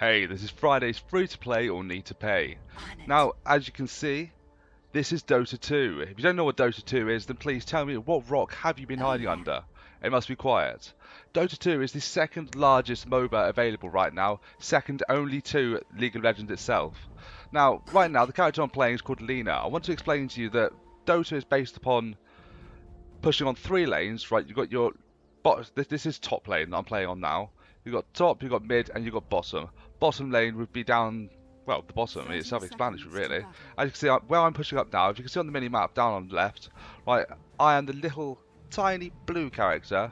Hey, this is Friday's free to play or need to pay. Now, as you can see, this is Dota 2. If you don't know what Dota 2 is, then please tell me what rock have you been hiding under? It must be quiet. Dota 2 is the second largest MOBA available right now, second only to League of Legends itself. Now, right now, the character I'm playing is called Lina. I want to explain to you that Dota is based upon pushing on 3 lanes, right? You've got your this is top lane that I'm playing on now. You've got top, you've got mid, and you've got bottom. Bottom lane would be down, well, the bottom. I mean, it's self-explanatory, really. As you can see, where I'm pushing up now, if you can see on the mini-map down on the left, right, I am the little, tiny blue character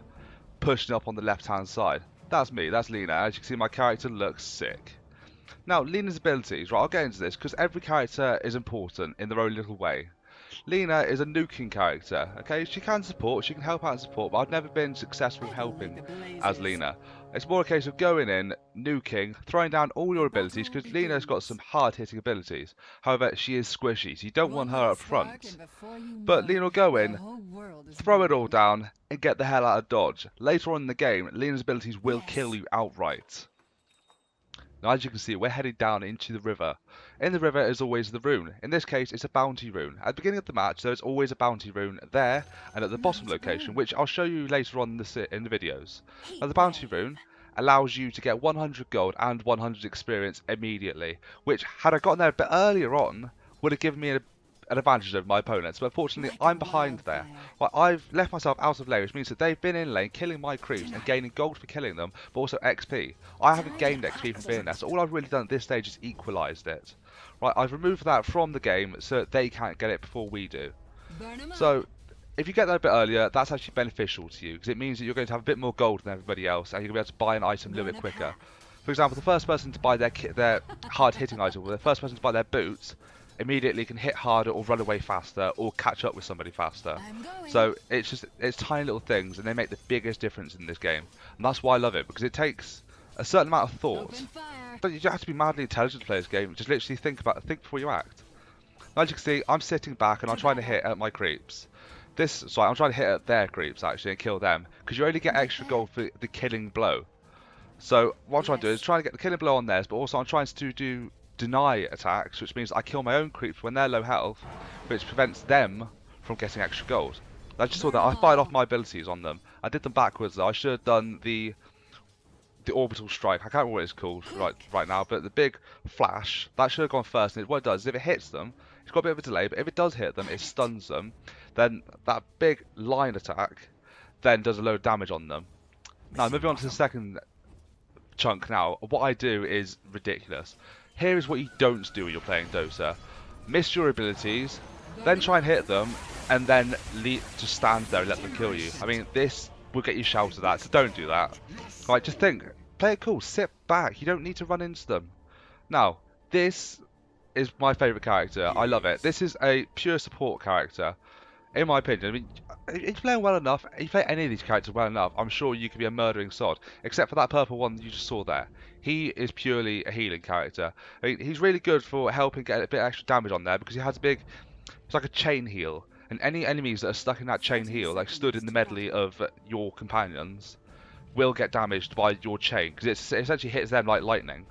pushing up on the left-hand side. That's me, that's Lina. As you can see, my character looks sick. Now, Lina's abilities, right, I'll get into this, because every character is important in their own little way. Lina is a nuking character, okay? She can support, she can help out and support, but I've never been successful helping as Lina. It's more a case of going in, nuking, throwing down all your abilities, because Lina's got some hard-hitting abilities. However, she is squishy, so you don't want her up front. But Lina will go in, throw it all down, and get the hell out of dodge. Later on in the game, Lina's abilities will kill you outright. Now, as you can see, we're heading down into the river. In the river is always the rune. In this case, it's a bounty rune. At the beginning of the match, there's always a bounty rune there, and at the bottom location, which I'll show you later on in the videos. Now, the bounty rune allows you to get 100 gold and 100 experience immediately, which, had I gotten there a bit earlier on, would have given me an advantage over my opponents, but unfortunately I'm behind there. Well, I've left myself out of lane, which means that they've been in lane killing my creeps and gaining gold for killing them, but also XP. I haven't gained XP from being there, so all I've really done at this stage is equalised it. Right, I've removed that from the game so that they can't get it before we do. So, if you get that a bit earlier, that's actually beneficial to you, because it means that you're going to have a bit more gold than everybody else, and you're going to be able to buy an item a little bit quicker. For example, the first person to buy their hard-hitting item, or the first person to buy their boots, immediately can hit harder or run away faster or catch up with somebody faster. So it's tiny little things, and they make the biggest difference in this game, and that's why I love it, because it takes a certain amount of thought. But you don't have to be madly intelligent to play this game. Just literally think before you act. Now, as you can see, I'm sitting back and I'm trying to hit at my creeps. I'm trying to hit at their creeps actually and kill them, because you only get extra gold for the killing blow. So what I'm trying to do is try to get the killing blow on theirs, but also I'm trying to do deny attacks, which means I kill my own creeps when they're low health, which prevents them from getting extra gold. I just saw that I fired off my abilities on them. I did them backwards though. I should have done the orbital strike. I can't remember what it's called right now, but the big flash, that should have gone first. And what it does is if it hits them, it's got a bit of a delay, but if it does hit them, it stuns them. Then that big line attack then does a load of damage on them. Now moving on to the second chunk now, what I do is ridiculous. Here is what you don't do when you're playing Dota. Miss your abilities, then try and hit them, and then just stand there and let them kill you. I mean, this will get you shouted at, so don't do that. Right, just think, play it cool, sit back, you don't need to run into them. Now, this is my favourite character, I love it. This is a pure support character, in my opinion. I mean, if you play well enough, if you play any of these characters well enough, I'm sure you could be a murdering sod. Except for that purple one you just saw there. He is purely a healing character. I mean, he's really good for helping get a bit extra damage on there, because he has a big, it's like a chain heal. And any enemies that are stuck in that chain heal, like stood in the medley of your companions, will get damaged by your chain, because it essentially hits them like lightning.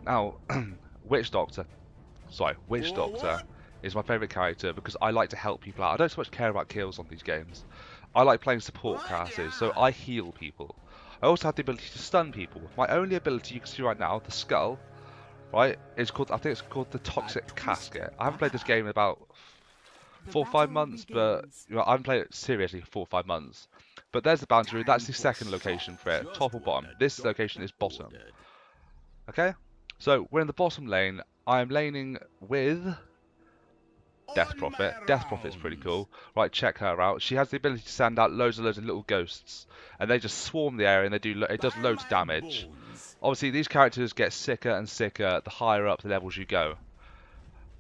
Now, Witch Doctor is my favourite character because I like to help people out. I don't so much care about kills on these games. I like playing support classes, so I heal people. I also have the ability to stun people. My only ability you can see right now, the skull, right, is called, I think it's called the Toxic Casket. I haven't played this game in about 4 or 5 months, but you know, I haven't played it seriously for 4 or 5 months. But there's the bounty rune, that's the second location for it, top or bottom. This location is bottom. Okay, so we're in the bottom lane. I am laning with Death Prophet. Death Prophet's pretty cool. Right, check her out. She has the ability to send out loads and loads of little ghosts, and they just swarm the area, and it does loads of damage. Obviously, these characters get sicker and sicker the higher up the levels you go.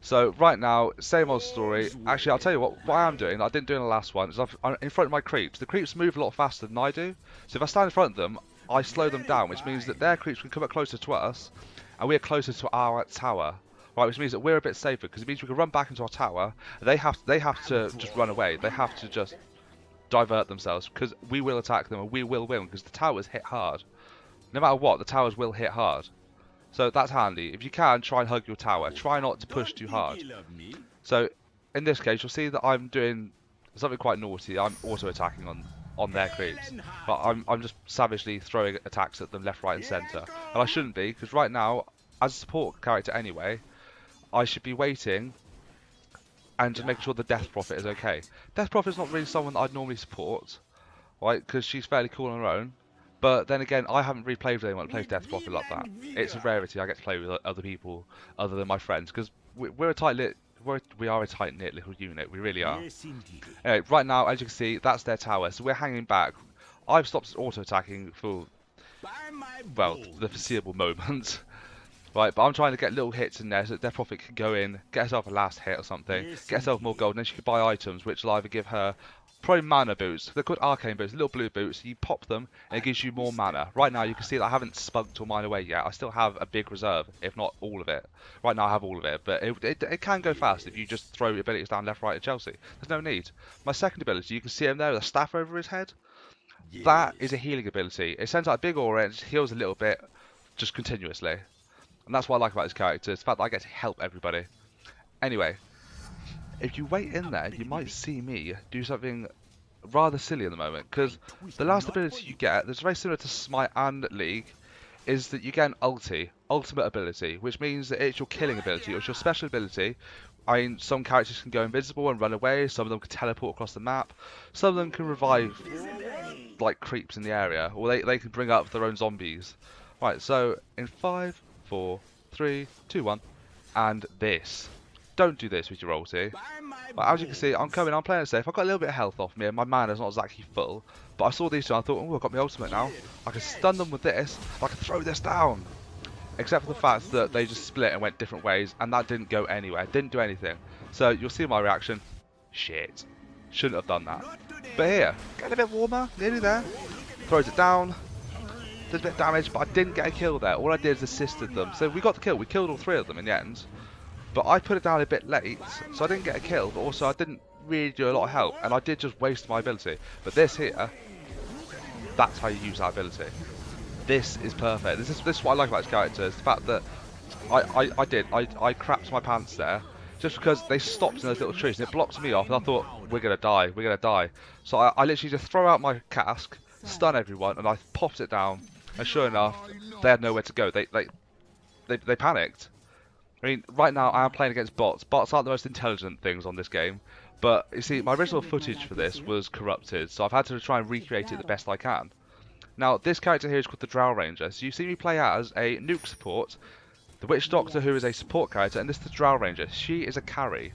So right now, same old story. Actually, I'll tell you what I am doing, I didn't do in the last one, is I'm in front of my creeps. The creeps move a lot faster than I do, so if I stand in front of them, I slow them down, which means that their creeps can come up closer to us, and we're closer to our tower. Right, which means that we're a bit safer, because it means we can run back into our tower, and they have to just run away. They have to just divert themselves, because we will attack them and we will win, because the towers hit hard. No matter what, the towers will hit hard. So that's handy. If you can, try and hug your tower. Try not to push too hard. So in this case, you'll see that I'm doing something quite naughty. I'm auto-attacking on their creeps. But I'm just savagely throwing attacks at them left, right and centre. And I shouldn't be, because right now, as a support character anyway, I should be waiting and just making sure the Death Prophet is okay. Death Prophet's not really someone that I'd normally support, right, because she's fairly cool on her own. But then again, I haven't really played with anyone that plays Death Prophet like that. It's a rarity I get to play with other people other than my friends, because we are a tight-knit little unit, we really are. Anyway, right now, as you can see, that's their tower, so we're hanging back. I've stopped auto-attacking for, well, the foreseeable moment. Right, but I'm trying to get little hits in there so that Death Prophet can go in, get herself a last hit or something, get herself more gold, and then she can buy items which will either give her probably mana boots. They're called arcane boots, little blue boots. You pop them and it gives you more mana. Right now you can see that I haven't spunked all mine away yet. I still have a big reserve, if not all of it. Right now I have all of it, but it can go fast if you just throw your abilities down left, right at Chelsea. There's no need. My second ability, you can see him there with a staff over his head. That is a healing ability. It sends out a big aura and it heals a little bit, just continuously. And that's what I like about this character, is the fact that I get to help everybody. Anyway, if you wait in there, you might see me do something rather silly at the moment. Because the last ability you get, that's very similar to Smite and League, is that you get an ultimate ability, which means that it's your killing ability, or it's your special ability. I mean, some characters can go invisible and run away, some of them can teleport across the map, some of them can revive, like, creeps in the area, or they can bring up their own zombies. Right, so, in 5, 4, 3, 2, 1, and this. Don't do this with your ulti. But as you can see, I'm playing it safe. I've got a little bit of health off me, and my mana's not exactly full. But I saw these two, and I thought, oh, I've got my ultimate now. I can stun them with this, I can throw this down. Except for the fact that they just split and went different ways, and that didn't go anywhere. Didn't do anything. So you'll see my reaction. Shit. Shouldn't have done that. But here, getting a bit warmer, nearly there. Throws it down. Does a bit of damage, but I didn't get a kill there. All I did is assisted them. So we got the kill. We killed all three of them in the end. But I put it down a bit late, so I didn't get a kill. But also, I didn't really do a lot of help, and I did just waste my ability. But this here, that's how you use that ability. This is perfect. This is what I like about this character, is the fact that I crapped my pants there, just because they stopped in those little trees, and it blocked me off, and I thought, we're going to die, we're going to die. So I literally just throw out my cask, stun everyone, and I popped it down. And sure enough, they had nowhere to go. They panicked. I mean, right now I am playing against bots. Bots aren't the most intelligent things on this game. But, you see, my original footage for this was corrupted. So I've had to try and recreate it the best I can. Now, this character here is called the Drow Ranger. So you see me play as a nuke support. The Witch Doctor, who is a support character. And this is the Drow Ranger. She is a carry.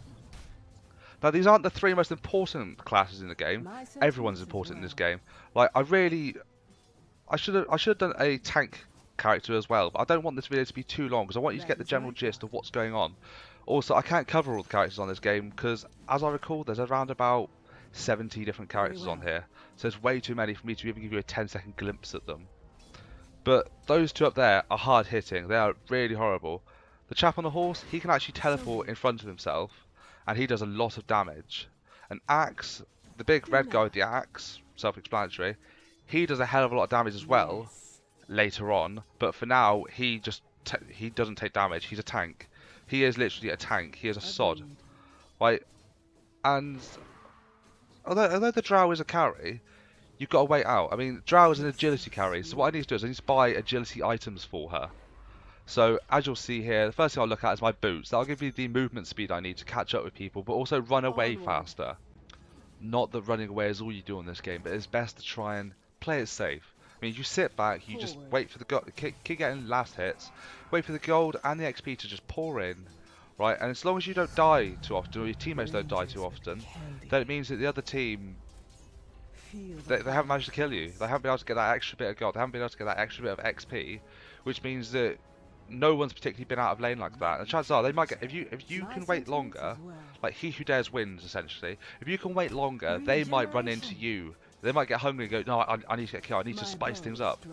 Now, these aren't the three most important classes in the game. Everyone's important in this game. Like, I should have done a tank character as well, but I don't want this video to be too long because I want you to get the general gist of what's going on. Also, I can't cover all the characters on this game because, as I recall, there's around about 70 different characters on here, so it's way too many for me to even give you a 10-second glimpse at them. But those two up there are hard hitting. They are really horrible. The chap on the horse, he can actually teleport in front of himself, and he does a lot of damage. An axe, the big red guy with the axe, self-explanatory. He does a hell of a lot of damage as well later on, but for now he doesn't take damage. He's a tank. He is literally a tank. He is a sod, right? And although the Drow is a carry, you've got to wait out. I mean, Drow is an agility carry, so what I need to do is I need to buy agility items for her. So as you'll see here, the first thing I'll look at is my boots. That'll give you the movement speed I need to catch up with people, but also run away faster. Not that running away is all you do on this game, but it's best to try and play it safe. I mean, you sit back, you just wait for the gold, keep getting last hits, wait for the gold and the XP to just pour in, right? And as long as you don't die too often, or your teammates don't die too often, then it means that the other team, they haven't managed to kill you. They haven't been able to get that extra bit of gold. They haven't been able to get that extra bit of XP, which means that no one's particularly been out of lane like that. And chances are they might get, if you can wait longer, like he who dares wins essentially. If you can wait longer, they might run into you. They might get hungry and go, no, I need to get killed, I need to spice things up.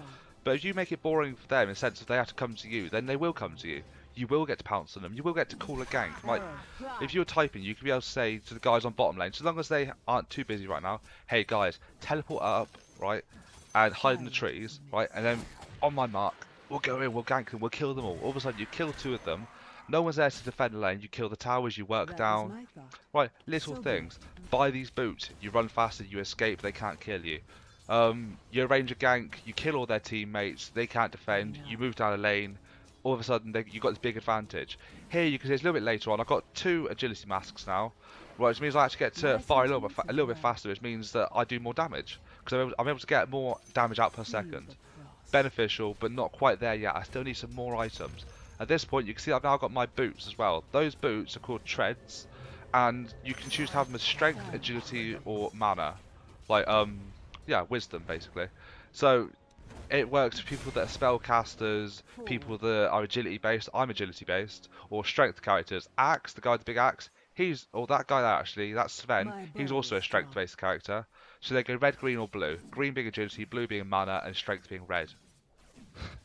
But if you make it boring for them in the sense that they have to come to you, then they will come to you. You will get to pounce on them. You will get to call a gank. Like, if you're typing, you can be able to say to the guys on bottom lane, so long as they aren't too busy right now, hey guys, teleport up, right, and hide in the trees, right, and then on my mark, We'll go in, we'll gank them, we'll kill them all. All of a sudden, you kill 2 of them. No one's there to defend the lane. You kill the towers, you work down. Right, little things. Buy these boots. You run faster, you escape, they can't kill you. You arrange a gank, you kill all their teammates, they can't defend, you move down a lane. All of a sudden, you've got this big advantage. Here, you can see it's a little bit later on. I've got 2 agility masks now. Right, which means I actually get to fire a little bit faster, which means that I do more damage. Because I'm able to get more damage out per second. Beneficial, but not quite there yet. I still need some more items. At this point, you can see I've now got my boots as well. Those boots are called treads, and you can choose to have them as strength, agility, or mana. Like, yeah, wisdom, basically. So, it works for people that are spellcasters, people that are agility based. I'm agility based, or strength characters. Axe, the guy with the big axe, or that guy there actually, that's Sven. He's also a strength based character. So they go red, green, or blue. Green being agility, blue being mana, and strength being red.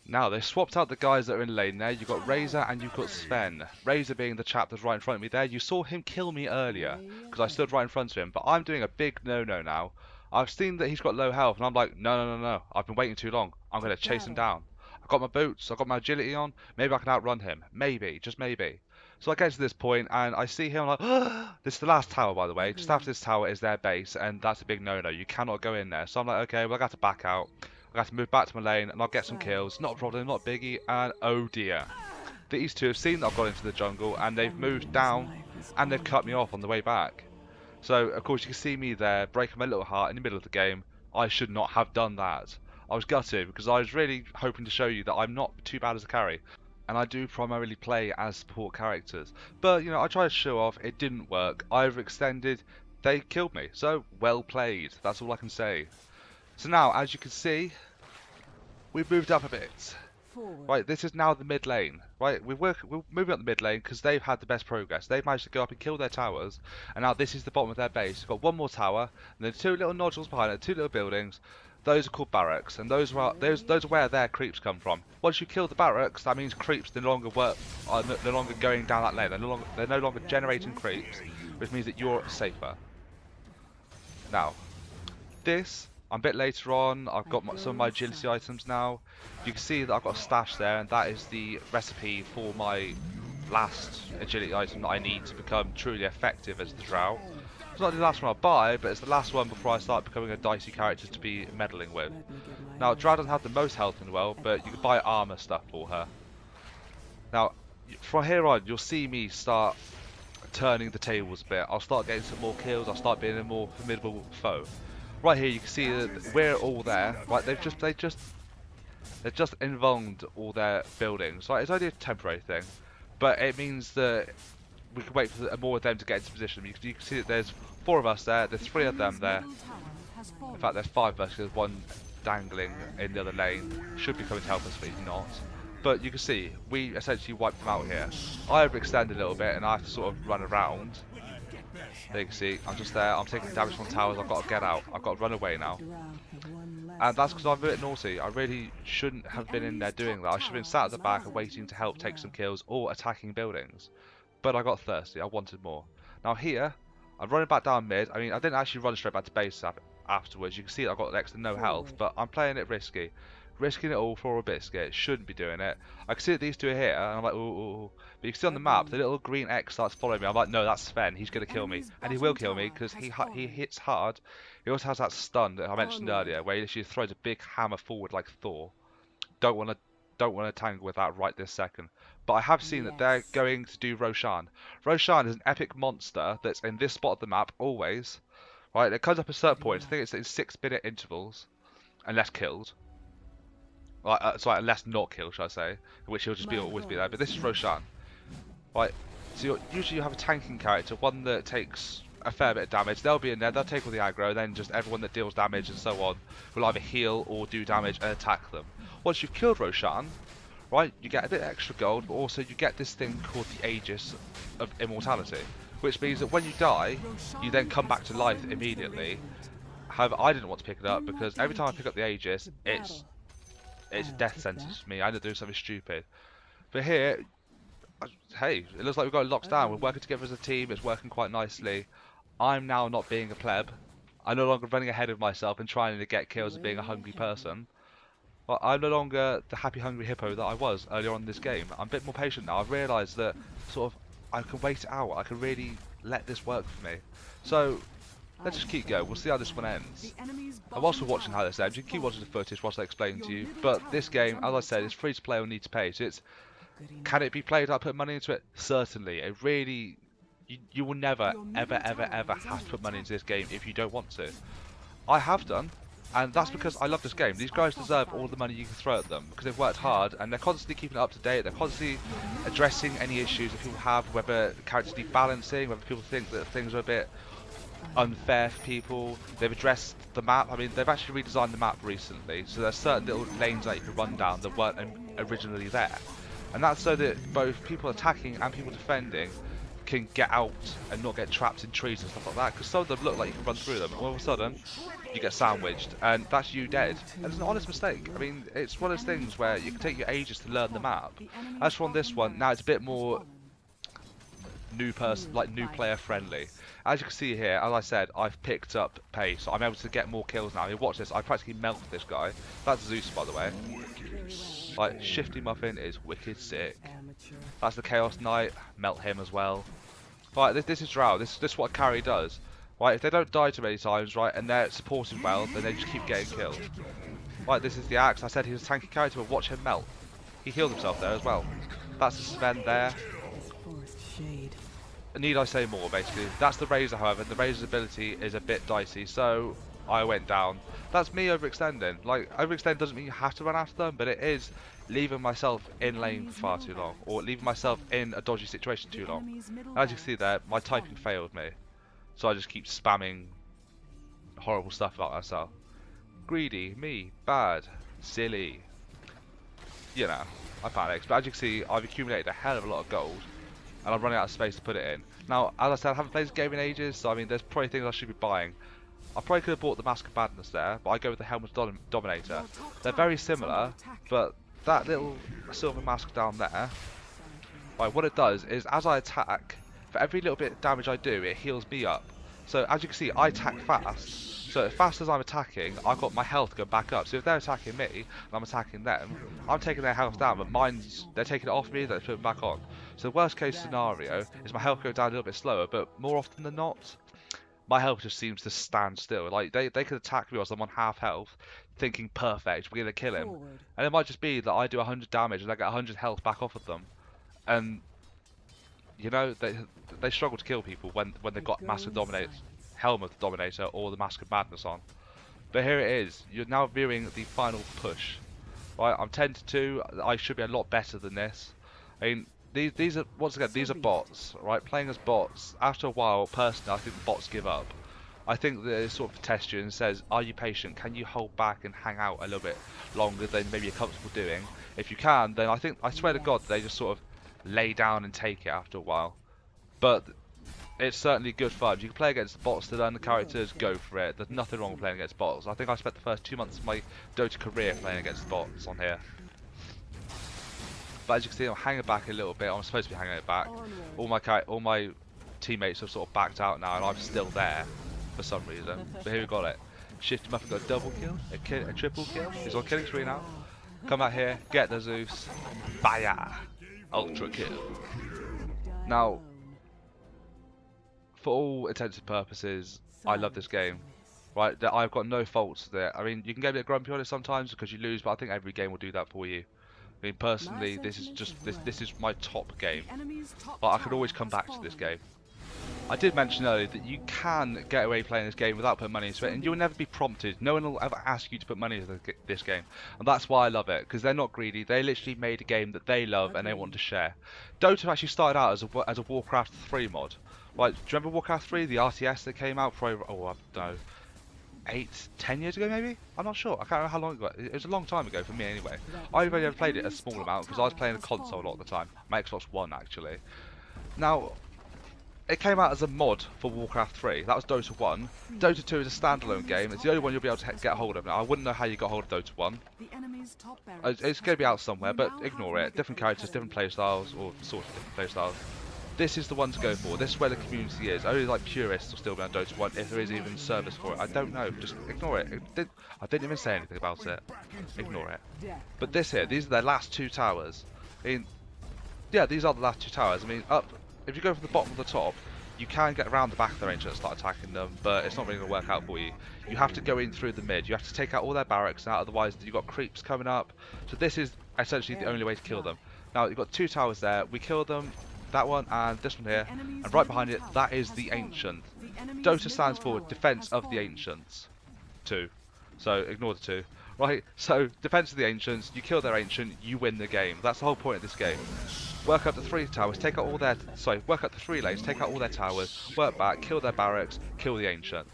Now, they swapped out the guys that are in lane there. You've got Razor and you've got Sven. Razor being the chap that's right in front of me there. You saw him kill me earlier because I stood right in front of him. But I'm doing a big no-no now. I've seen that he's got low health and I'm like, no. I've been waiting too long. I'm going to chase him down. I've got my boots. I've got my agility on. Maybe I can outrun him. Maybe. Just maybe. So I get to this point and I see him like, this is the last tower, by the way. Just after this tower is their base and that's a big no-no. You cannot go in there. So I'm like, okay, well, I got to back out. I have to move back to my lane and I'll get some kills. Not a problem, not a biggie, and oh dear. These 2 have seen that I've gone into the jungle and they've moved down and they've cut me off on the way back. So, of course, you can see me there breaking my little heart in the middle of the game. I should not have done that. I was gutted because I was really hoping to show you that I'm not too bad as a carry. And I do primarily play as support characters. But, you know, I tried to show off, it didn't work. I overextended, they killed me. So, well played. That's all I can say. So now, as you can see, we've moved up a bit. Right, this is now the mid lane. Right, we're moving up the mid lane because they've had the best progress. They've managed to go up and kill their towers, and now this is the bottom of their base. We've got 1 more tower, and then 2 little nodules behind it, 2 little buildings. Those are called barracks, and those are where their creeps come from. Once you kill the barracks, that means creeps no longer are no longer going down that lane. They're no longer generating creeps, which means that you're safer. Now, I'm a bit later on, I've got some of my agility items now. You can see that I've got a stash there, and that is the recipe for my last agility item that I need to become truly effective as the Drow. It's not the last one I buy, but it's the last one before I start becoming a dicey character to be meddling with. Now, Drow doesn't have the most health in the world, but you can buy armor stuff for her. Now, from here on, you'll see me start turning the tables a bit. I'll start getting some more kills, I'll start being a more formidable foe. Right here, you can see that we're all there. Right, they've just invulned all their buildings. Right, it's only a temporary thing, but it means that we can wait for more of them to get into position. You can see that there's 4 of us there. There's 3 of them there. In fact, there's 5 of us. There's 1 dangling in the other lane. Should be coming to help us, but he's not. But you can see we essentially wiped them out here. I overextend a little bit, and I have to sort of run around. There you can see, I'm just there, I'm taking damage from towers, I've got to get out, I've got to run away now. And that's because I'm a bit naughty. I really shouldn't have been in there doing that. I should have been sat at the back and waiting to help take some kills or attacking buildings. But I got thirsty, I wanted more. Now here, I'm running back down mid. I mean, I didn't actually run straight back to base afterwards. You can see I've got next to no health, but I'm playing it risky. Risking it all for a biscuit, shouldn't be doing it. I can see that these 2 are here, and I'm like, ooh. But you can see on the map, the little green X starts following me. I'm like, no, that's Sven, he's going to kill me. And he will kill me, because he hits hard. He also has that stun that I mentioned earlier, where he literally throws a big hammer forward like Thor. Don't want to tangle with that right this second. But I have seen that they're going to do Roshan. Roshan is an epic monster that's in this spot of the map, always. Right, it comes up at certain points. I think it's in 6-minute intervals, unless killed. Sorry, unless not killed, should I say, in which he'll just always be there. But this is Roshan. Right, so usually you have a tanking character, one that takes a fair bit of damage. They'll be in there, they'll take all the aggro, then just everyone that deals damage and so on will either heal or do damage and attack them. Once you've killed Roshan, right, you get a bit extra gold, but also you get this thing called the Aegis of Immortality, which means that when you die, you then come back to life immediately. However, I didn't want to pick it up because every time I pick up the Aegis, it's a death sentence for me. I end up doing something stupid. But here, hey, it looks like we've got it locked down. We're working together as a team. It's working quite nicely. I'm now not being a pleb. I'm no longer running ahead of myself and trying to get kills and being a hungry person. Well, I'm no longer the happy hungry hippo that I was earlier on in this game. I'm a bit more patient now. I've realised that sort of I can wait it out. I can really let this work for me. So let's just keep going. We'll see how this one ends. And whilst we're watching how this ends, you can keep watching the footage whilst I explain to you. But this game, as I said, is free to play or need to pay. So it's, can it be played without putting money into it? Certainly. It really, you will never, ever, ever, ever have to put money into this game if you don't want to. I have done, and that's because I love this game. These guys deserve all the money you can throw at them because they've worked hard and they're constantly keeping it up to date. They're constantly addressing any issues that people have, whether characters need balancing, whether people think that things are a bit unfair for people. They've addressed the map. I mean, they've actually redesigned the map recently, so there's certain little lanes that you can run down that weren't originally there, and that's so that both people attacking and people defending can get out and not get trapped in trees and stuff like that, because some of them look like you can run through them and all of a sudden you get sandwiched and that's you dead. And it's an honest mistake. I mean, it's one of those things where you can take your ages to learn the map. As for on this one, now it's a bit more new player friendly. As you can see here, as I said, I've picked up pace, so I'm able to get more kills now. I mean, watch this, I practically melted this guy. That's Zeus, by the way. Like, Shifty Muffin is wicked sick. That's the Chaos Knight, melt him as well. Right, this is Drow, this is what a carry does. Right, if they don't die too many times, right, and they're supported well, then they just keep getting killed. Right, this is the Axe. I said he was a tanky character, but watch him melt. He healed himself there as well. That's the Sven there. Need I say more, basically. That's the Razor, however. The Razor's ability is a bit dicey, so I went down. That's me overextending. Like, overextend doesn't mean you have to run after them, but it is leaving myself in lane for far too long, or leaving myself in a dodgy situation too long. As you can see there, my typing failed me, so I just keep spamming horrible stuff about myself. Greedy, me, bad, silly. You know, I panicked. But as you can see, I've accumulated a hell of a lot of gold, and I'm running out of space to put it in. Now, as I said, I haven't played this game in ages, so I mean, there's probably things I should be buying. I probably could have bought the Mask of Madness there, but I go with the Helm's Dominator. They're very similar, but that little silver mask down there, right, what it does is as I attack, for every little bit of damage I do, it heals me up. So as you can see, I attack fast. So as fast as I'm attacking, I've got my health go back up. So if they're attacking me and I'm attacking them, I'm taking their health down, but they're taking it off me, they're putting it back on. So the worst case scenario is my health go down a little bit slower, but more often than not, my health just seems to stand still. Like, they could attack me whilst I'm on half health, thinking, perfect, we're going to kill him. And it might just be that I do 100 damage and I get 100 health back off of them. And, you know, they struggle to kill people when they've got Helm of the Dominator or the Mask of Madness on. But here it is. You're now viewing the final push. Right, I'm 10-2. I should be a lot better than this. I mean, these are, once again, these are bots, right? Playing as bots, after a while, personally, I think the bots give up. I think that it sort of tests you and says, are you patient? Can you hold back and hang out a little bit longer than maybe you're comfortable doing? If you can, then I swear to God, they just sort of lay down and take it after a while. But it's certainly good fun. You can play against the bots to learn the characters, go for it. There's nothing wrong with playing against bots. I think I spent the first 2 months of my Dota career playing against bots on here. But as you can see, I'm hanging back a little bit. I'm supposed to be hanging it back. All my teammates have sort of backed out now, and I'm still there for some reason. But here we got it. Shifty Muffin got a double kill, a triple kill. He's on killing spree now. Come out here, get the Zeus. Fire! Ultra kill. Now, for all intents and purposes, I love this game. Right, I've got no faults there. I mean, you can get a bit grumpy on it sometimes because you lose, but I think every game will do that for you. I mean, personally, this is my top game, but I could always come back to this game. I did mention earlier that you can get away playing this game without putting money into it, and you'll never be prompted. No one will ever ask you to put money into this game, and that's why I love it, because they're not greedy. They literally made a game that they love and they want to share. Dota actually started out as a Warcraft 3 mod. Right, do you remember Warcraft 3, the RTS that came out for, oh, I don't know, 8-10 years ago maybe? I'm not sure. I can't remember how long ago. It was a long time ago for me anyway. I only ever played it a small amount because I was playing a console a lot of the time. My Xbox One actually. Now, it came out as a mod for Warcraft 3. That was Dota 1. Dota 2 is a standalone game. It's the only one you'll be able to get hold of now. I wouldn't know how you got hold of Dota 1. It's going to be out somewhere, but ignore it. Different characters, different playstyles, or sort of different playstyles. This is the one to go for. This is where the community is. Only like purists will still be on Dota 1 if there is even service for it. I don't know. Just ignore it. I didn't even say anything about it. Ignore it. But this here, these are their last 2 towers. I mean, yeah, these are the last 2 towers. I mean, if you go from the bottom to the top, you can get around the back of their ancient and start attacking them, but it's not really going to work out for you. You have to go in through the mid. You have to take out all their barracks now, otherwise you've got creeps coming up. So this is essentially the only way to kill them. Now, you've got 2 towers there. We kill them. That one and this one here, and right behind it, that is the Ancient. Dota stands for Defense of the Ancients. 2. So ignore the 2. Right, so Defense of the Ancients, you kill their Ancient, you win the game. That's the whole point of this game. Work up the 3 towers, take out all their, work up the 3 lanes, take out all their towers, work back, kill their barracks, kill the Ancient.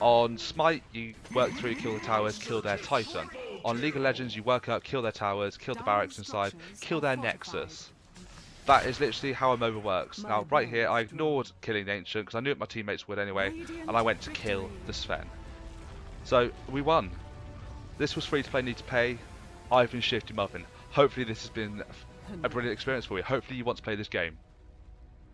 On Smite, you work through, kill the towers, kill their Titan. On League of Legends, you work up, kill their towers, kill the barracks inside, kill their Nexus. That is literally how a MOBA works. Now, right here, I ignored killing the Ancient because I knew my teammates would anyway, and I went to kill the Sven. So, we won. This was free to play, need to pay. I've been Shifty Muffin. Hopefully this has been a brilliant experience for you. Hopefully you want to play this game.